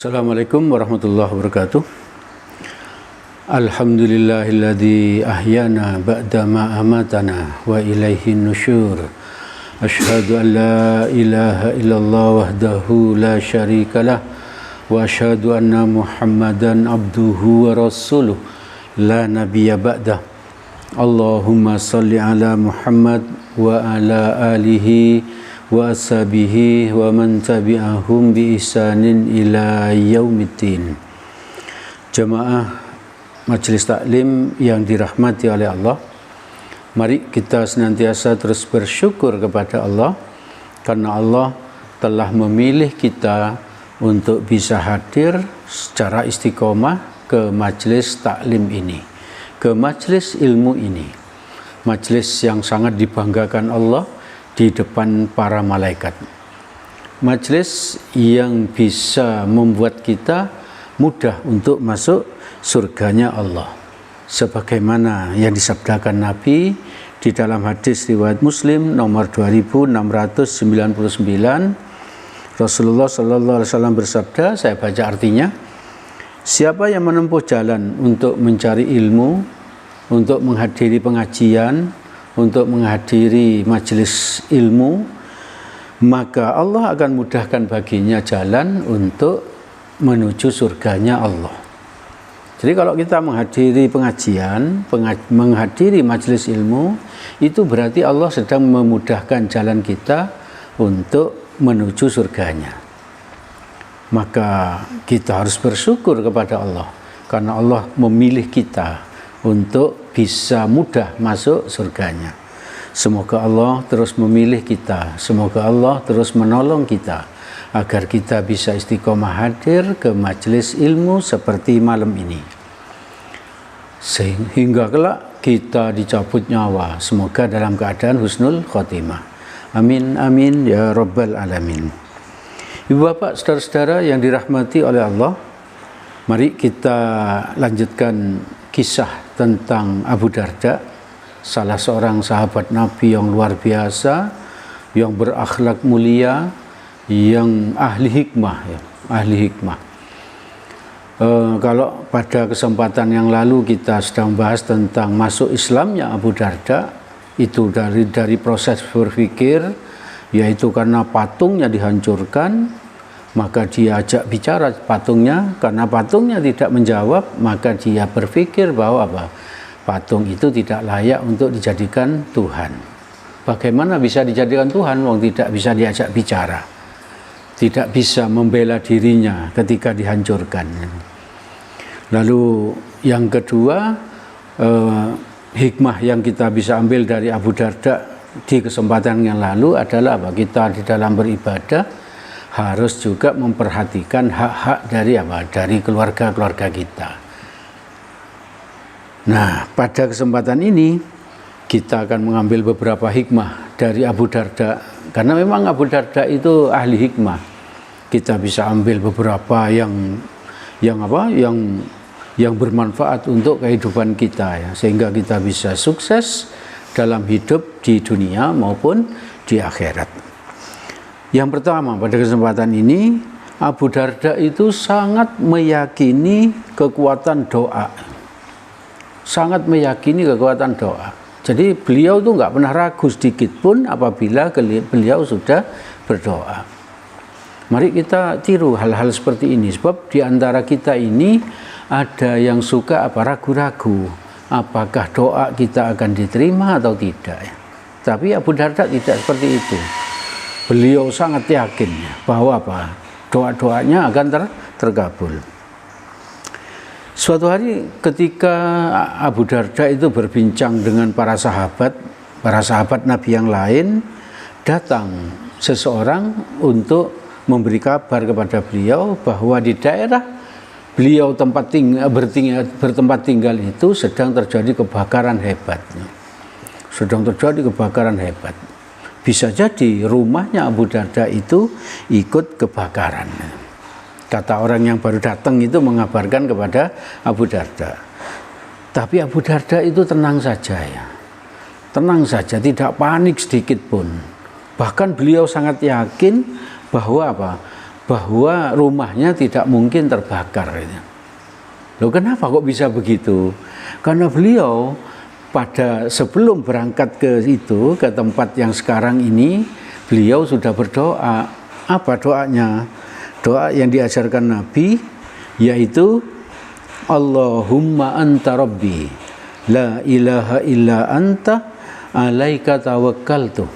Assalamualaikum warahmatullahi wabarakatuh. Alhamdulillahilladzi ahyana ba'da ma amatana wa ilaihi nusyur. Asyhadu an la ilaha illallah wahdahu la syarikalah wa asyhadu anna Muhammadan abduhu wa rasuluh la nabiyya ba'dah. Allahumma salli ala Muhammad wa ala alihi wa ashabihi wa man tabi'ahum bi ihsanin ila yaumiddin. Jamaah Majelis Taklim yang dirahmati oleh Allah, mari kita senantiasa terus bersyukur kepada Allah karena Allah telah memilih kita untuk bisa hadir secara istiqomah ke majelis taklim ini, ke majelis ilmu ini, majelis yang sangat dibanggakan Allah di depan para malaikat, majelis yang bisa membuat kita mudah untuk masuk surganya Allah, sebagaimana yang disabdakan Nabi di dalam hadis riwayat Muslim nomor 2699. Rasulullah Sallallahu Alaihi Wasallam bersabda, saya baca artinya: siapa yang menempuh jalan untuk mencari ilmu, untuk menghadiri pengajian, untuk menghadiri majelis ilmu, maka Allah akan mudahkan baginya jalan untuk menuju surganya Allah. Jadi kalau kita menghadiri pengajian, menghadiri majelis ilmu, itu berarti Allah sedang memudahkan jalan kita untuk menuju surganya. Maka kita harus bersyukur kepada Allah karena Allah memilih kita untuk bisa mudah masuk surganya. Semoga Allah terus memilih kita, semoga Allah terus menolong kita agar kita bisa istiqomah hadir ke majelis ilmu seperti malam ini, sehingga kelak kita dicabut nyawa, semoga dalam keadaan husnul khotimah. Amin amin ya rabbal alamin. Ibu bapak saudara-saudara yang dirahmati oleh Allah, mari kita lanjutkan kisah tentang Abu Darda, salah seorang sahabat Nabi yang luar biasa, yang berakhlak mulia, yang ahli hikmah, ahli hikmah. Kalau pada kesempatan yang lalu kita sedang bahas tentang masuk Islamnya Abu Darda, itu dari proses berpikir, yaitu karena patungnya dihancurkan, maka dia ajak bicara patungnya, karena patungnya tidak menjawab, maka dia berpikir bahwa patung itu tidak layak untuk dijadikan Tuhan. Bagaimana bisa dijadikan Tuhan wong tidak bisa diajak bicara, tidak bisa membela dirinya ketika dihancurkan. Lalu yang kedua, hikmah yang kita bisa ambil dari Abu Darda di kesempatan yang lalu adalah kita di dalam beribadah harus juga memperhatikan hak-hak dari keluarga-keluarga kita. Nah, pada kesempatan ini kita akan mengambil beberapa hikmah dari Abu Darda, karena memang Abu Darda itu ahli hikmah. Kita bisa ambil beberapa yang bermanfaat untuk kehidupan kita, ya, sehingga kita bisa sukses dalam hidup di dunia maupun di akhirat. Yang pertama, pada kesempatan ini Abu Darda itu sangat meyakini kekuatan doa. Sangat meyakini kekuatan doa. Jadi beliau tuh nggak pernah ragu sedikit pun apabila beliau sudah berdoa. Mari kita tiru hal-hal seperti ini, sebab di antara kita ini ada yang suka ragu-ragu apakah doa kita akan diterima atau tidak. Tapi Abu Darda tidak seperti itu. Beliau sangat yakin bahwa doa-doanya akan terkabul. Suatu hari ketika Abu Darda itu berbincang dengan para sahabat Nabi yang lain, datang seseorang untuk memberi kabar kepada beliau bahwa di daerah beliau bertempat tinggal itu sedang terjadi kebakaran hebat. Bisa jadi rumahnya Abu Darda itu ikut kebakaran. Kata orang yang baru datang itu mengabarkan kepada Abu Darda. Tapi Abu Darda itu tenang saja, ya. Tenang saja, tidak panik sedikit pun. Bahkan beliau sangat yakin bahwa bahwa rumahnya tidak mungkin terbakar. Loh, kenapa kok bisa begitu? Karena beliau pada sebelum berangkat ke tempat yang sekarang ini, beliau sudah berdoa. Apa doanya? Doa yang diajarkan Nabi, yaitu Allahumma anta rabbi la ilaha illa anta alaika tawakkaltu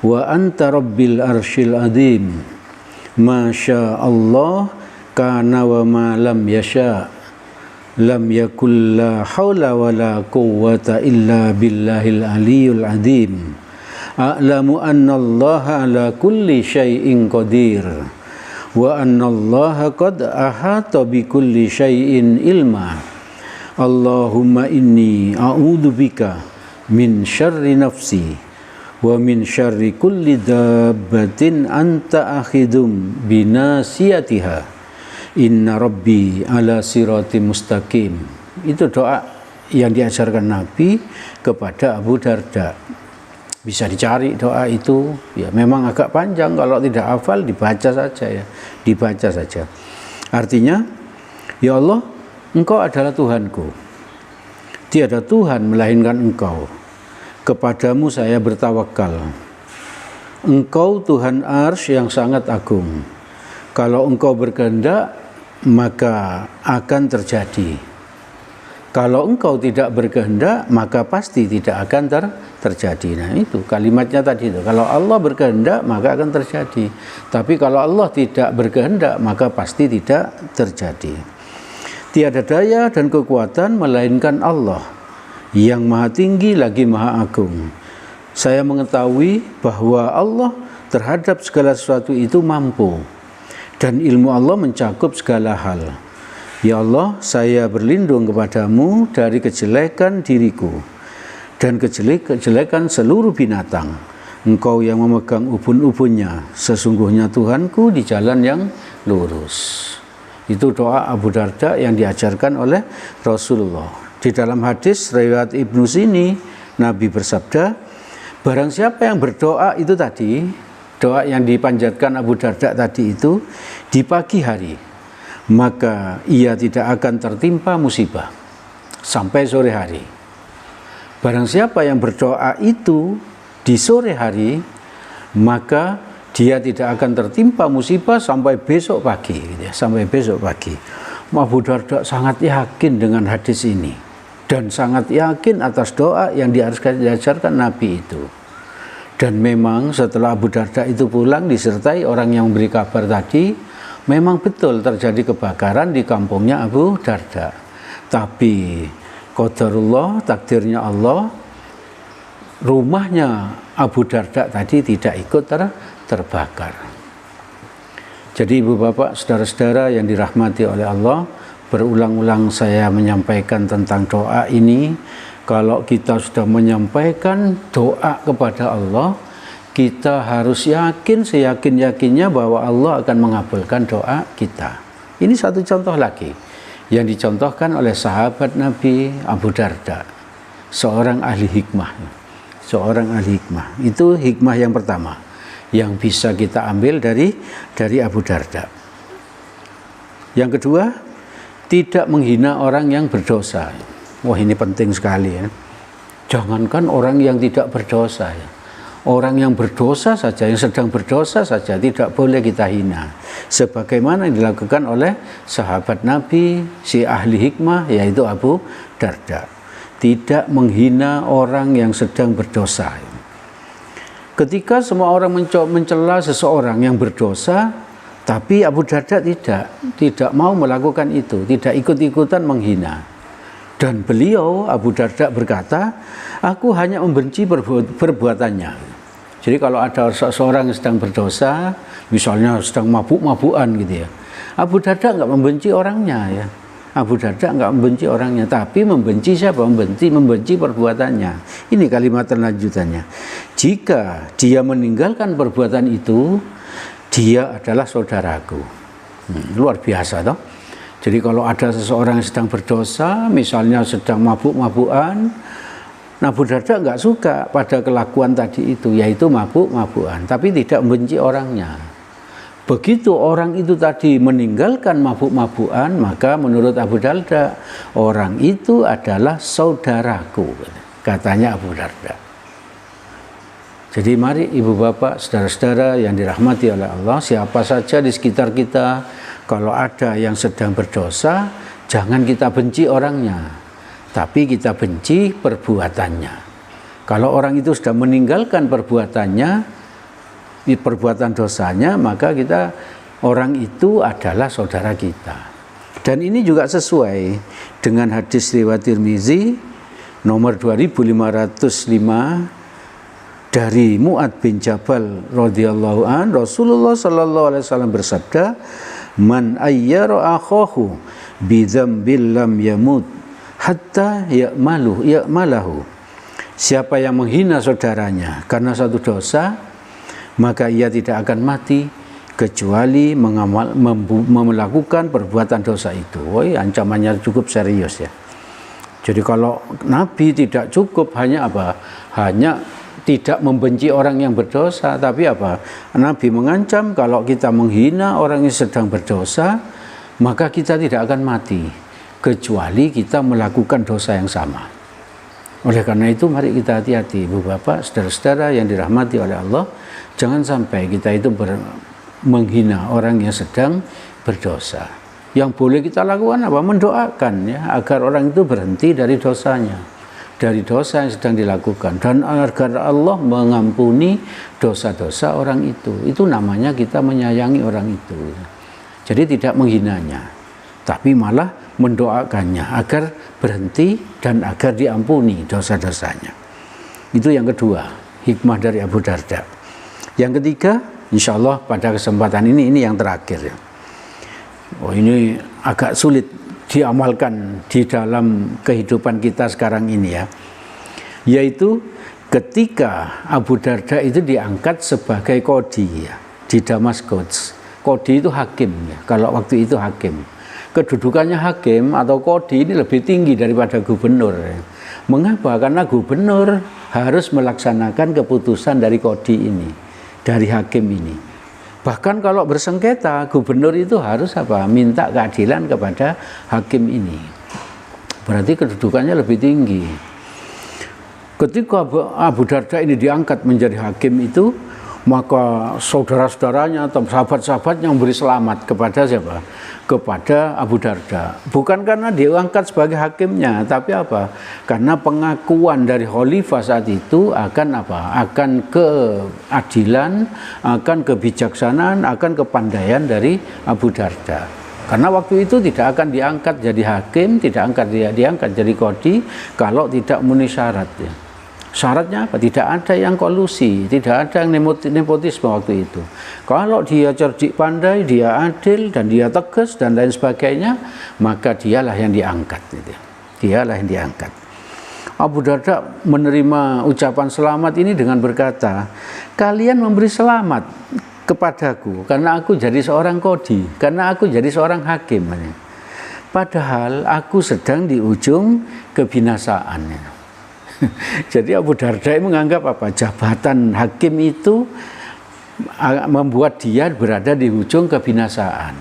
wa anta rabbil arsyil azim masya Allah kana wa ma lam yasha lam yakul la haula wa la quwwata illa billahil aliyul azim a'lamu anna Allah ala kulli syai'in qadir wa anna Allah qad ahata bi kulli syai'in ilma Allahumma inni a'udzu bika min syarri nafsi wa min syarri kulli dabbatin anta akhidum binasiyatiha inna rabbi ala sirati mustaqim. Itu doa yang diajarkan Nabi kepada Abu Darda. Bisa dicari doa itu, ya memang agak panjang, kalau tidak hafal dibaca saja ya, dibaca saja. Artinya, ya Allah, Engkau adalah Tuhanku. Tiada Tuhan melainkan Engkau. Kepadamu saya bertawakal. Engkau Tuhan Arsy yang sangat agung. Kalau Engkau berkehendak, maka akan terjadi. Kalau Engkau tidak berkehendak, maka pasti tidak akan terjadi. Nah itu kalimatnya tadi itu. Kalau Allah berkehendak, maka akan terjadi. Tapi kalau Allah tidak berkehendak, maka pasti tidak terjadi. Tiada daya dan kekuatan melainkan Allah yang maha tinggi lagi maha agung. Saya mengetahui bahwa Allah terhadap segala sesuatu itu mampu. Dan ilmu Allah mencakup segala hal. Ya Allah, saya berlindung kepadamu dari kejelekan diriku dan kejelekan seluruh binatang. Engkau yang memegang ubun-ubunnya, sesungguhnya Tuhanku di jalan yang lurus. Itu doa Abu Darda yang diajarkan oleh Rasulullah. Di dalam hadis riwayat Ibnu Sini, Nabi bersabda, barang siapa yang berdoa itu tadi, doa yang dipanjatkan Abu Darda tadi itu di pagi hari, maka ia tidak akan tertimpa musibah sampai sore hari. Barang siapa yang berdoa itu di sore hari, maka dia tidak akan tertimpa musibah sampai besok pagi, gitu ya, sampai besok pagi. Abu Darda sangat yakin dengan hadis ini dan sangat yakin atas doa yang diajarkan Nabi itu. Dan memang setelah Abu Darda itu pulang disertai orang yang memberi kabar tadi, memang betul terjadi kebakaran di kampungnya Abu Darda. Tapi qadarullah, takdirnya Allah, rumahnya Abu Darda tadi tidak ikut terbakar. Jadi ibu bapak, saudara-saudara yang dirahmati oleh Allah, berulang-ulang saya menyampaikan tentang doa ini. Kalau kita sudah menyampaikan doa kepada Allah, kita harus yakin seyakin-yakinnya bahwa Allah akan mengabulkan doa kita. Ini satu contoh lagi yang dicontohkan oleh sahabat Nabi Abu Darda, seorang ahli hikmah. Seorang ahli hikmah. Itu hikmah yang pertama yang bisa kita ambil dari Abu Darda. Yang kedua, tidak menghina orang yang berdosa. Wah, ini penting sekali ya. Jangankan orang yang tidak berdosa ya. Orang yang berdosa saja, yang sedang berdosa saja tidak boleh kita hina. Sebagaimana yang dilakukan oleh sahabat Nabi, si ahli hikmah, yaitu Abu Darda. Tidak menghina orang yang sedang berdosa. Ketika semua orang mencela seseorang yang berdosa, tapi Abu Darda tidak mau melakukan itu, tidak ikut-ikutan menghina. Dan beliau, Abu Darda berkata, aku hanya membenci perbuatannya. Jadi kalau ada seseorang yang sedang berdosa, misalnya sedang mabuk-mabukan gitu ya, Abu Darda enggak membenci orangnya ya. Abu Darda enggak membenci orangnya, tapi membenci siapa? Membenci perbuatannya. Ini kalimat lanjutannya. Jika dia meninggalkan perbuatan itu, dia adalah saudaraku. Luar biasa toh. Jadi kalau ada seseorang yang sedang berdosa, misalnya sedang mabuk-mabukan, Abu Darda enggak suka pada kelakuan tadi itu, yaitu mabuk-mabukan, tapi tidak membenci orangnya. Begitu orang itu tadi meninggalkan mabuk-mabukan, maka menurut Abu Darda, orang itu adalah saudaraku, katanya Abu Darda. Jadi mari ibu bapak, saudara-saudara yang dirahmati oleh Allah, siapa saja di sekitar kita, kalau ada yang sedang berdosa, jangan kita benci orangnya, tapi kita benci perbuatannya. Kalau orang itu sudah meninggalkan perbuatannya, di perbuatan dosanya, maka orang itu adalah saudara kita. Dan ini juga sesuai dengan hadis riwayat Tirmizi nomor 2505 dari Mu'ad bin Jabal radhiyallahu an, Rasulullah sallallahu alaihi wasallam bersabda, "Man ayyara akhahu bi dzambil lam yamut hatta ya'malahu." Siapa yang menghina saudaranya karena satu dosa, maka ia tidak akan mati kecuali melakukan perbuatan dosa itu. Woi, ancamannya cukup serius ya. Jadi kalau Nabi tidak cukup hanya apa? Hanya tidak membenci orang yang berdosa, tapi apa? Nabi mengancam kalau kita menghina orang yang sedang berdosa, maka kita tidak akan mati kecuali kita melakukan dosa yang sama. Oleh karena itu mari kita hati-hati ibu bapak, saudara-saudara yang dirahmati oleh Allah, jangan sampai kita itu menghina orang yang sedang berdosa. Yang boleh kita lakukan apa? Mendoakan ya, agar orang itu berhenti dari dosanya, dari dosa yang sedang dilakukan, dan agar Allah mengampuni dosa-dosa orang itu. Itu namanya kita menyayangi orang itu. Jadi tidak menghinanya, tapi malah mendoakannya agar berhenti dan agar diampuni dosa-dosanya. Itu yang kedua, hikmah dari Abu Darda. Yang ketiga, insya Allah pada kesempatan ini yang terakhir ya. Oh, ini agak sulit diamalkan di dalam kehidupan kita sekarang ini ya. Yaitu ketika Abu Darda itu diangkat sebagai qadhi ya, di Damaskus. Qadhi itu hakim ya, kalau waktu itu hakim. Kedudukannya hakim atau qadhi ini lebih tinggi daripada gubernur. Mengapa? Karena gubernur harus melaksanakan keputusan dari qadhi ini, dari hakim ini. Bahkan kalau bersengketa, gubernur itu harus apa? Minta keadilan kepada hakim ini. Berarti kedudukannya lebih tinggi. Ketika Abu Darda ini diangkat menjadi hakim itu, maka saudara-saudaranya atau sahabat-sahabatnya memberi selamat kepada siapa? Kepada Abu Darda. Bukan karena diangkat sebagai hakimnya, tapi apa? Karena pengakuan dari khalifah saat itu akan apa? Akan keadilan, akan kebijaksanaan, akan kepandaian dari Abu Darda. Karena waktu itu tidak akan diangkat jadi hakim, tidak akan diangkat jadi qadhi kalau tidak memenuhi syarat ya. Syaratnya apa? Tidak ada yang kolusi, tidak ada yang nepotisme waktu itu. Kalau dia cerdik pandai, dia adil, dan dia tegas, dan lain sebagainya, maka dialah yang diangkat. Dialah yang diangkat. Abu Darda menerima ucapan selamat ini dengan berkata, kalian memberi selamat kepadaku, karena aku jadi seorang qadhi, karena aku jadi seorang hakim. Padahal aku sedang di ujung kebinasaan. Jadi Abu Darda menganggap apa? Jabatan hakim itu membuat dia berada di ujung kebinasaan.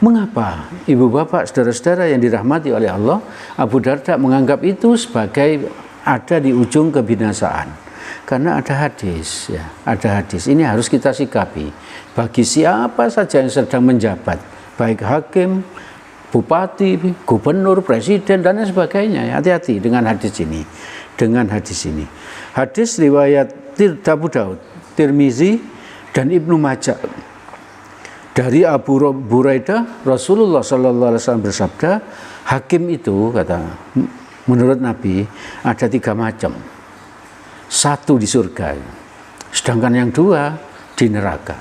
Mengapa? Ibu bapak, saudara-saudara yang dirahmati oleh Allah, Abu Darda menganggap itu sebagai ada di ujung kebinasaan. Karena ada hadis, ya, ada hadis. Ini harus kita sikapi. Bagi siapa saja yang sedang menjabat, baik hakim, bupati, gubernur, presiden, dan lain sebagainya. Hati-hati dengan hadis ini. Dengan hadis ini. Hadis riwayat Abu Daud, Tirmizi, dan Ibnu Majah. Dari Abu Buraidah, Rasulullah sallallahu alaihi wasallam bersabda, hakim itu, kata menurut Nabi, ada 3 macam. 1 di surga, sedangkan yang 2 di neraka.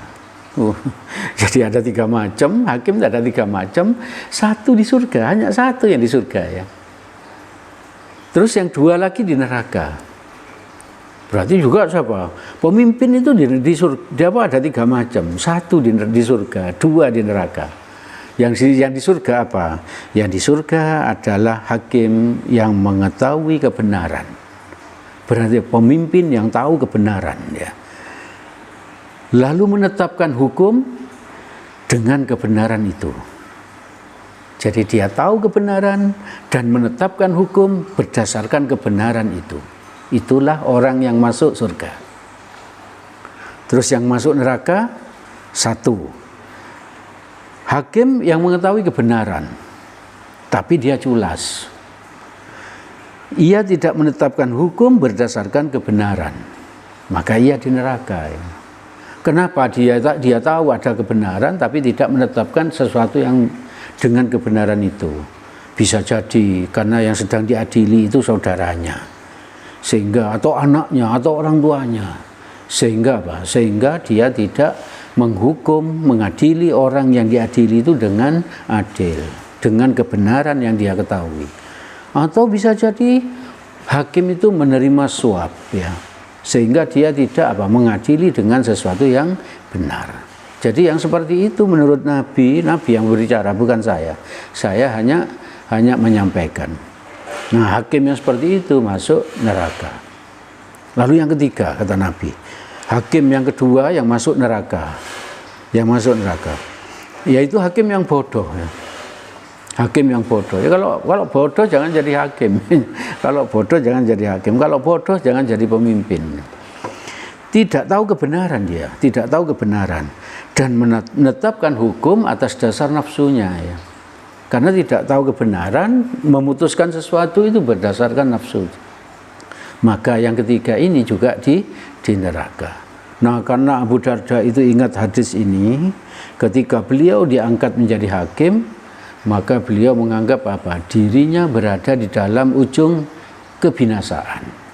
Jadi ada 3 macam, hakim ada 3 macam, 1 di surga, hanya 1 yang di surga ya. Terus yang 2 lagi di neraka. Berarti juga siapa? Pemimpin itu di surga ada 3 macam, 1 di surga, 2 di neraka. Yang di surga apa? Yang di surga adalah hakim yang mengetahui kebenaran. Berarti pemimpin yang tahu kebenaran ya. lalu menetapkan hukum dengan kebenaran itu. Jadi dia tahu kebenaran dan menetapkan hukum berdasarkan kebenaran itu. Itulah orang yang masuk surga. Terus yang masuk neraka, satu, hakim yang mengetahui kebenaran, tapi dia culas. Ia tidak menetapkan hukum berdasarkan kebenaran, maka ia di neraka. Kenapa? Dia tahu ada kebenaran, tapi tidak menetapkan sesuatu yang dengan kebenaran itu. Bisa jadi karena yang sedang diadili itu saudaranya, sehingga atau anaknya atau orang tuanya, sehingga apa? Sehingga dia tidak menghukum, mengadili orang yang diadili itu dengan adil, dengan kebenaran yang dia ketahui. Atau bisa jadi hakim itu menerima suap, ya, sehingga dia tidak mengadili dengan sesuatu yang benar. Jadi yang seperti itu menurut Nabi yang berbicara, bukan saya. Saya hanya menyampaikan. Nah, hakim yang seperti itu masuk neraka. Lalu yang ketiga, kata Nabi, hakim yang kedua yang masuk neraka, yaitu hakim yang bodoh, ya. Hakim yang bodoh. Ya, kalau bodoh jangan jadi hakim. Kalau bodoh jangan jadi hakim. Kalau bodoh jangan jadi pemimpin. Tidak tahu kebenaran dia, tidak tahu kebenaran dan menetapkan hukum atas dasar nafsunya, ya. Karena tidak tahu kebenaran, memutuskan sesuatu itu berdasarkan nafsu. Maka yang ketiga ini juga di neraka. Nah, karena Abu Darda itu ingat hadis ini, ketika beliau diangkat menjadi hakim, maka beliau menganggap dirinya berada di dalam ujung kebinasaan.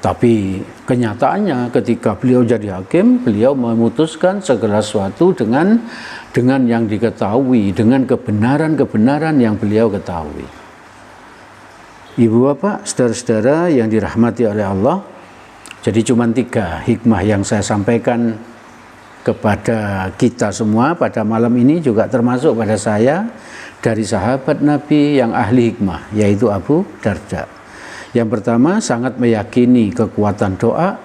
Tapi kenyataannya ketika beliau jadi hakim, beliau memutuskan segala sesuatu dengan yang diketahui, dengan kebenaran yang beliau ketahui. Ibu bapak, saudara-saudara yang dirahmati oleh Allah, jadi cuma 3 hikmah yang saya sampaikan kepada kita semua pada malam ini, juga termasuk pada saya, dari sahabat Nabi yang ahli hikmah, yaitu Abu Darda. Yang pertama, sangat meyakini kekuatan doa.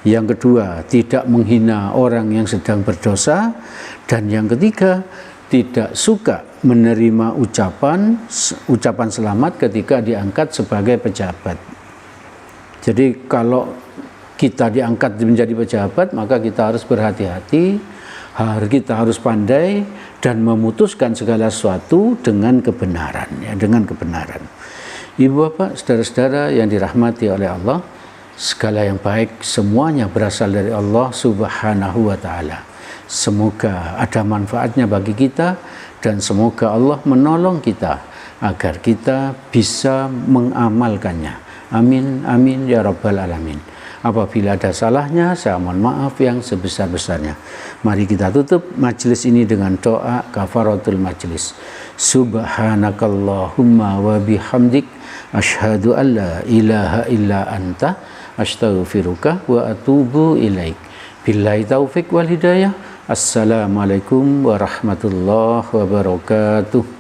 Yang kedua, tidak menghina orang yang sedang berdosa. Dan yang ketiga, tidak suka menerima ucapan selamat ketika diangkat sebagai pejabat. Jadi kalau kita diangkat menjadi pejabat, maka kita harus berhati-hati, kita harus pandai dan memutuskan segala sesuatu dengan kebenaran, ya, dengan kebenaran. Ibu bapak, saudara-saudara yang dirahmati oleh Allah, segala yang baik semuanya berasal dari Allah Subhanahu wa ta'ala. Semoga ada manfaatnya bagi kita dan semoga Allah menolong kita agar kita bisa mengamalkannya. Amin, amin ya rabbal alamin. Apabila ada salahnya, saya mohon maaf yang sebesar-besarnya. Mari kita tutup majelis ini dengan doa kafaratul majelis. Subhanakallahumma wa bihamdik, asyhadu an la ilaha illa anta, astaghfiruka wa atubu ilaik. Billahi taufik wal hidayah. Assalamualaikum warahmatullahi wabarakatuh.